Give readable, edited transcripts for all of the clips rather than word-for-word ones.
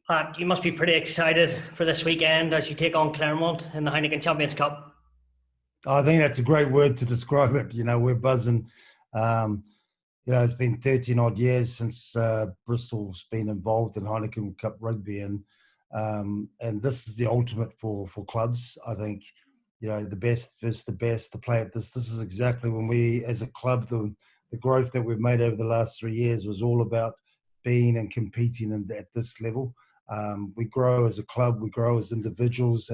Pat, you must be pretty excited for this weekend as you take on Clermont in the Heineken Champions Cup. I think that's a great word to describe it. We're buzzing. Um, it's been 13 odd years since Bristol's been involved in Heineken Cup rugby, and this is the ultimate for clubs. I think the best versus the best to play at this. This is exactly when we, as a club, the growth that we've made over the last 3 years was all about being and competing at this level. We grow as a club, we grow as individuals,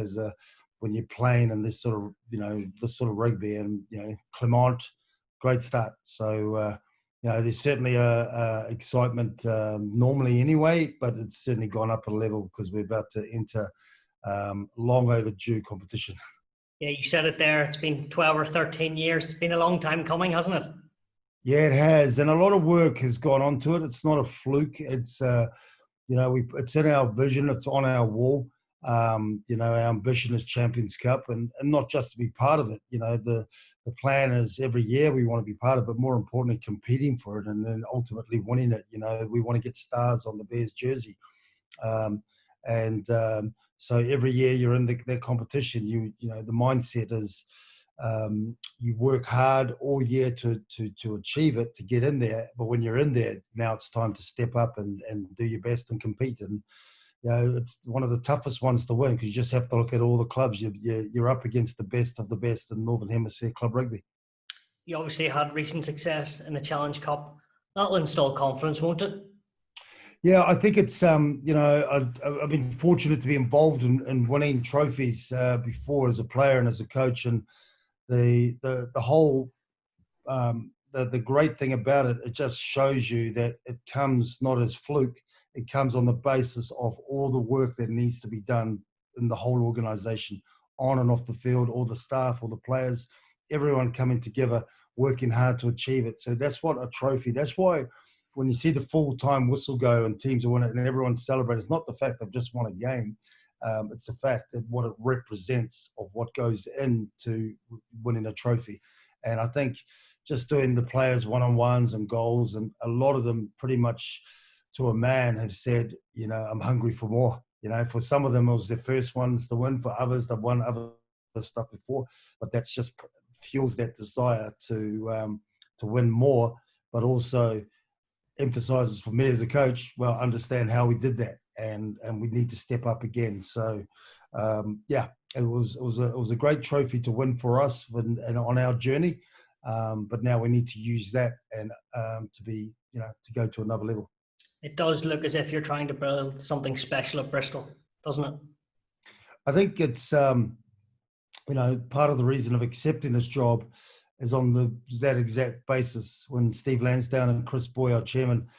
when you're playing in this sort of rugby, and Clermont, great start. So there's certainly a excitement normally anyway, but it's certainly gone up a level because we're about to enter long overdue competition. Yeah, you said it there. It's been 12 or 13 years. It's been a long time coming, hasn't it? Yeah, it has, and a lot of work has gone onto it. It's not a fluke. It's it's in our vision. It's on our wall. Our ambition is Champions Cup, and not just to be part of it. The plan is every year we want to be part of it, but more importantly, competing for it and then ultimately winning it. We want to get stars on the Bears jersey, so every year you're in that competition. The mindset is you work hard all year to achieve it, to get in there. But when you're in there, now it's time to step up and do your best and compete. And it's one of the toughest ones to win because you just have to look at all the clubs. You're up against the best of the best in Northern Hemisphere club rugby. You obviously had recent success in the Challenge Cup. That'll install confidence, won't it? Yeah, I think it's I've been fortunate to be involved in winning trophies before as a player and as a coach, and the whole the great thing about it, it just shows you that it comes not as fluke. It comes on the basis of all the work that needs to be done in the whole organisation, on and off the field, all the staff, all the players, everyone coming together, working hard to achieve it. So that's what a trophy. That's why when you see the full-time whistle go and teams are winning and everyone celebrates, it's not the fact they've just won a game. It's the fact that what it represents of what goes into winning a trophy. And I think just doing the players one-on-ones and goals, and a lot of them pretty much to a man have said, I'm hungry for more. For some of them, it was their first ones to win. For others, they've won other stuff before. But that's just fuels that desire to win more, but also emphasizes for me as a coach, well, understand how we did that, and we need to step up again. So, it was a great trophy to win for us and on our journey. But now we need to use that and to go to another level. It does look as if you're trying to build something special at Bristol, doesn't it? I think it's, part of the reason of accepting this job is on that exact basis. When Steve Lansdowne and Chris Boy, our chairman,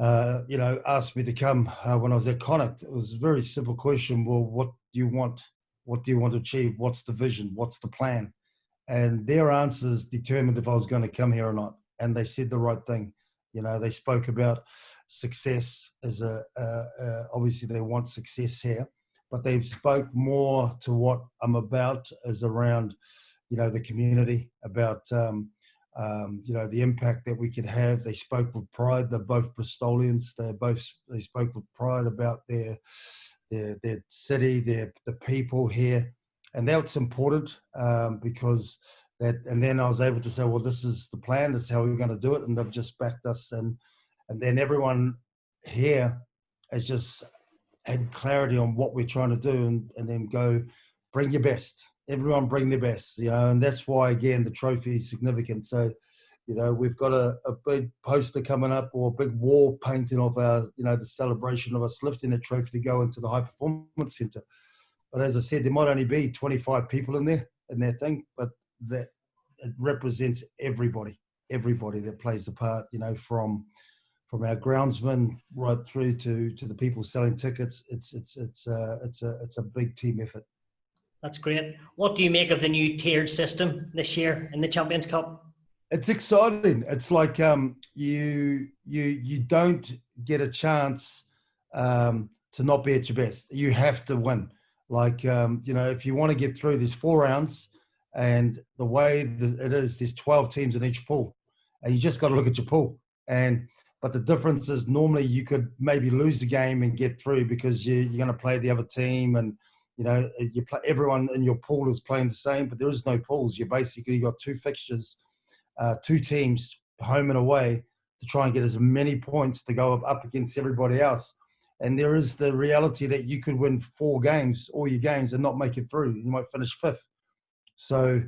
asked me to come when I was at Connacht, it was a very simple question. Well, what do you want? What do you want to achieve? What's the vision? What's the plan? And their answers determined if I was going to come here or not. And they said the right thing. They spoke about success as obviously they want success here, but they spoke more to what I'm about is around, the community, about, the impact that we could have. They spoke with pride. They're both Bristolians. They spoke with pride about their city, the people here. And that's important because and then I was able to say, well, this is the plan. This is how we're going to do it. And they've just backed us. And then everyone here has just had clarity on what we're trying to do, and then go, bring your best. Everyone bring their best, and that's why, again, the trophy is significant. So, we've got a big poster coming up, or a big wall painting of our, the celebration of us lifting the trophy to go into the High Performance Centre. But as I said, there might only be 25 people in their thing, but that it represents everybody that plays a part, from our groundsmen right through to the people selling tickets. It's a big team effort. That's great. What do you make of the new tiered system this year in the Champions Cup? It's exciting. It's like you don't get a chance to not be at your best. You have to win. Like, if you want to get through, there's 4 rounds, and the way it is, there's 12 teams in each pool, and you just got to look at your pool. But the difference is normally you could maybe lose the game and get through because you're going to play the other team, and everyone in your pool is playing the same. But there is no pools. You basically got two fixtures, two teams, home and away, to try and get as many points to go up against everybody else. And there is the reality that you could win 4 games, all your games, and not make it through. You might finish 5th. So,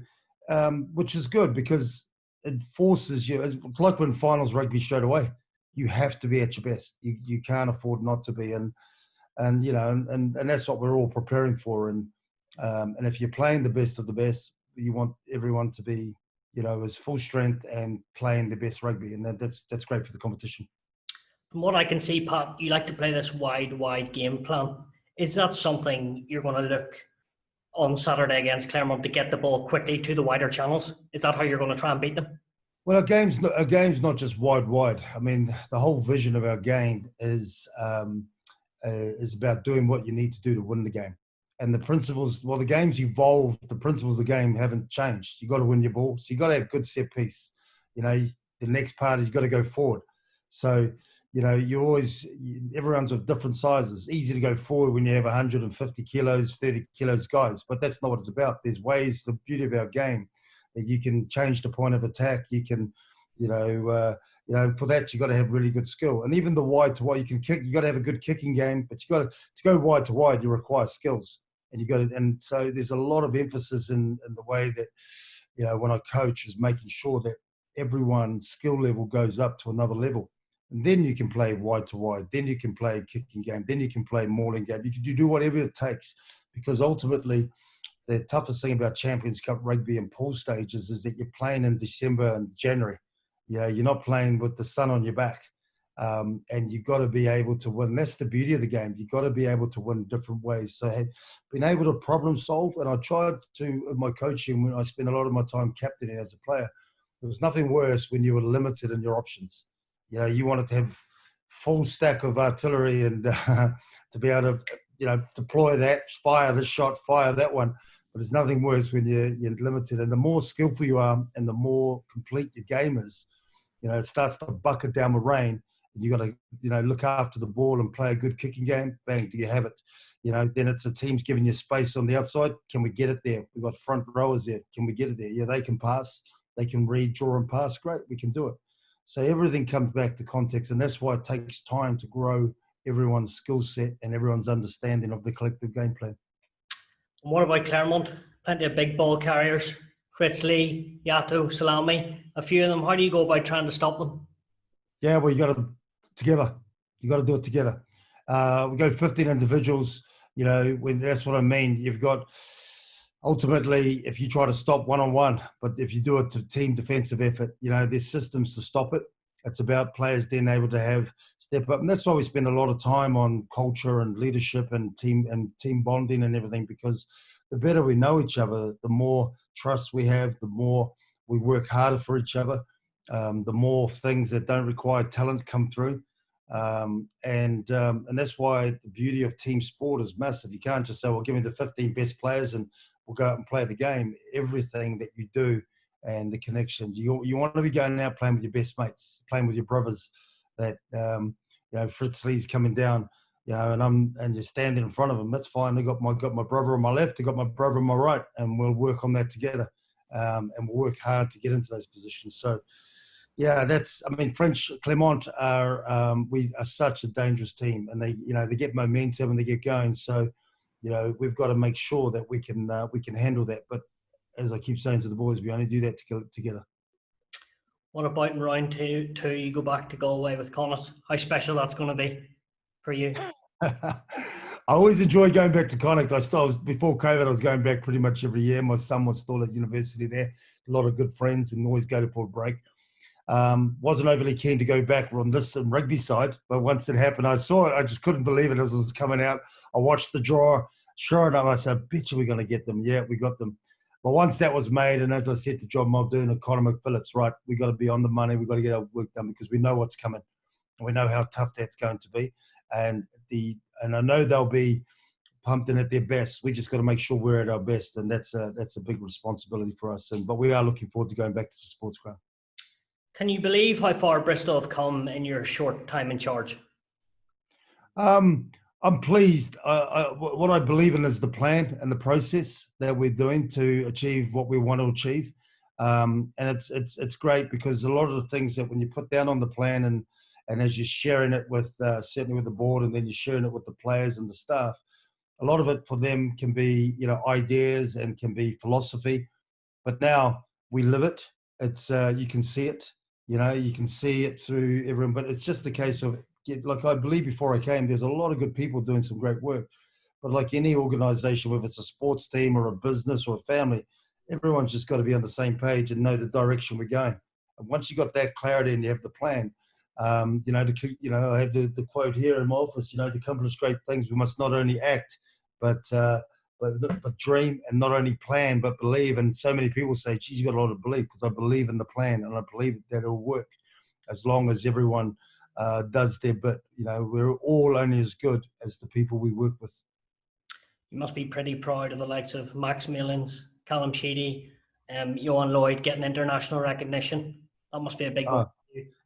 which is good because it forces you. It's like when finals rugby straight away. You have to be at your best. You can't afford not to be, and that's what we're all preparing for. And if you're playing the best of the best, you want everyone to be, as full strength and playing the best rugby, and that's great for the competition. From what I can see, Pat, you like to play this wide game plan. Is that something you're going to look on Saturday against Clermont to get the ball quickly to the wider channels? Is that how you're going to try and beat them? Well, our game's not just wide. I mean, the whole vision of our game is about doing what you need to do to win the game. And the principles, the game's evolved. The principles of the game haven't changed. You've got to win your ball. So you've got to have good set piece. The next part is you've got to go forward. So, everyone's of different sizes. Easy to go forward when you have 150 kilos, 30 kilos guys, but that's not what it's about. There's ways, the beauty of our game, that you can change the point of attack. You can, for that, you've got to have really good skill. And even the wide to wide, you can kick, you've got to have a good kicking game, but to go wide to wide, you require skills. And so there's a lot of emphasis in the way that, when I coach, is making sure that everyone's skill level goes up to another level. And then you can play wide to wide. Then you can play kicking game. Then you can play mauling game. You do whatever it takes, because ultimately the toughest thing about Champions Cup rugby and pool stages is that you're playing in December and January. You're not playing with the sun on your back. And you've got to be able to win. That's the beauty of the game. You've got to be able to win different ways. So being able to problem solve, and I tried to, in my coaching, when I spent a lot of my time captaining as a player, there was nothing worse when you were limited in your options. You wanted to have full stack of artillery and to be able to, deploy that, fire this shot, fire that one. But there's nothing worse when you're limited. And the more skillful you are and the more complete your game is, it starts to bucket down the rain. And you got to, look after the ball and play a good kicking game. Bang, do you have it? Then it's the team's giving you space on the outside. Can we get it there? We've got front rowers there. Can we get it there? Yeah, they can pass. They can read, draw, and pass. Great, we can do it. So everything comes back to context, and that's why it takes time to grow everyone's skill set and everyone's understanding of the collective game plan. And what about Clermont? Plenty of big ball carriers. Critchley, Yato, Salami, a few of them. How do you go about trying to stop them? Yeah, well, you got to together. You got to do it together. We go 15 individuals. That's what I mean. You've got ultimately, if you try to stop one-on-one, but if you do it to team defensive effort, there's systems to stop it. It's about players then able to step up, and that's why we spend a lot of time on culture and leadership and team bonding and everything. Because the better we know each other, the more trust we have, the more we work harder for each other, the more things that don't require talent come through. And that's why the beauty of team sport is massive. You can't just say, well, give me the 15 best players and we'll go out and play the game. Everything that you do and the connections, you want to be going out playing with your best mates, playing with your brothers. That Fritz Lee's coming down, and you're standing in front of him. That's fine. I got my brother on my left, I got my brother on my right, and we'll work on that together, and we'll work hard to get into those positions. So, yeah, French Clermont we are such a dangerous team, and they get momentum and they get going. So, we've got to make sure that we can handle that. But as I keep saying to the boys, we only do that together. What about in round two? You go back to Galway with Connacht. How special that's going to be for you? I always enjoy going back to Connacht. Before COVID, I was going back pretty much every year. My son was still at university there. A lot of good friends, and always go for a break. Wasn't overly keen to go back on this rugby side, but once it happened, I saw it. I just couldn't believe it as it was coming out. I watched the draw. Sure enough, I said, I bet you we're going to get them. Yeah, we got them. But once that was made, and as I said to John Muldoon and Conor McPhillips, right, we got to be on the money. We've got to get our work done because we know what's coming. And we know how tough that's going to be. And I know they'll be pumped in at their best. We just got to make sure we're at our best, and that's a big responsibility for us. But we are looking forward to going back to the sports ground. Can you believe how far Bristol have come in your short time in charge? I'm pleased. What I believe in is the plan and the process that we're doing to achieve what we want to achieve. And it's great because a lot of the things that when you put down on the plan and as you're sharing it with certainly with the board and then you're sharing it with the players and the staff, a lot of it for them can be ideas and can be philosophy. But now we live it. It's you can see it. You can see it through everyone. But it's just a case of like I believe before I came, there's a lot of good people doing some great work. But like any organization, whether it's a sports team or a business or a family, everyone's just got to be on the same page and know the direction we're going. And once you got that clarity and you have the plan, I have the quote here in my office. To accomplish great things, we must not only act, but but dream, and not only plan but believe. And so many people say, "Geez, you got a lot of belief," because I believe in the plan and I believe that it'll work as long as everyone does their bit. We're all only as good as the people we work with. You must be pretty proud of the likes of Max Malins, Callum Sheedy, Johan Lloyd getting international recognition. That must be a big one.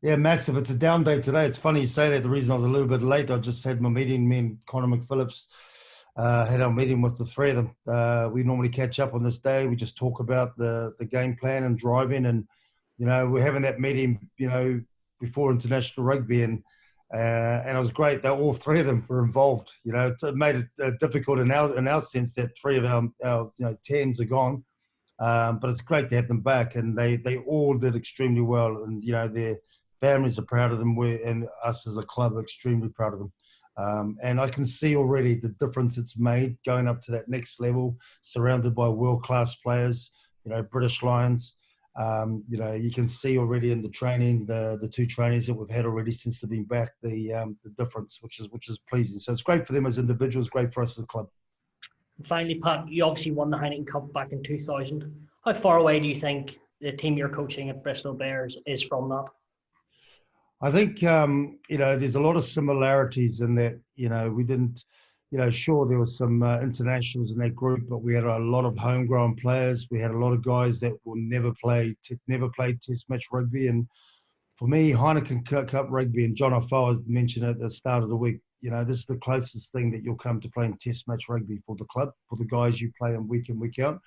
Yeah, massive. It's a down day today. It's funny you say that. The reason I was a little bit late, I just had my meeting. Me and Connor McPhillips had our meeting with the three of them. We normally catch up on this day. We just talk about the game plan and driving, and we're having that meeting before international rugby, and it was great that all three of them were involved. It made it difficult in our sense that three of our tens are gone. But it's great to have them back, and they all did extremely well, and their families are proud of them. And us as a club are extremely proud of them. And I can see already the difference it's made going up to that next level, surrounded by world-class players. British Lions. You can see already in the training, the two trainees that we've had already since they've been back, the difference, which is pleasing. So it's great for them as individuals, great for us as a club. Finally, Pat, you obviously won the Heineken Cup back in 2000. How far away do you think the team you're coaching at Bristol Bears is from that? I think, there's a lot of similarities in that, we didn't, sure, there was some internationals in that group, but we had a lot of homegrown players. We had a lot of guys that will never played test match rugby. And for me, Heineken Cup rugby, and John O'Farrell mentioned at the start of the week, this is the closest thing that you'll come to playing test match rugby for the club, for the guys you play in, week out.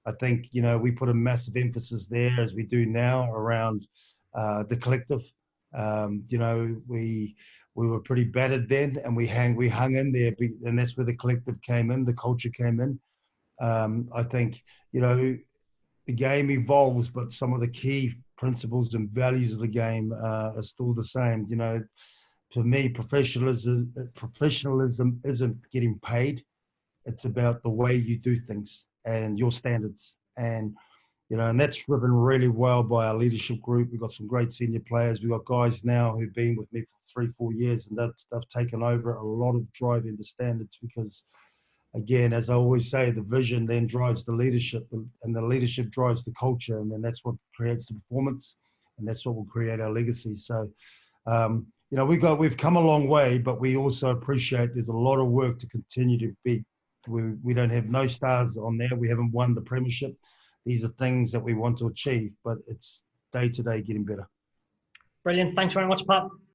I think, we put a massive emphasis there, as we do now, around the collective. We were pretty battered then, and we hung in there, and that's where the collective came in, the culture came in. I think, the game evolves, but some of the key principles and values of the game are still the same. To me, professionalism isn't getting paid. It's about the way you do things and your standards. And that's driven really well by our leadership group. We've got some great senior players. We've got guys now who've been with me for 3-4 years, and they've taken over a lot of driving the standards because, again, as I always say, the vision then drives the leadership, and the leadership drives the culture, and then that's what creates the performance, and that's what will create our legacy. So, we've come a long way, but we also appreciate there's a lot of work to continue to be. We don't have no stars on there. We haven't won the premiership. These are things that we want to achieve, but it's day to day getting better. Brilliant. Thanks very much, Pat.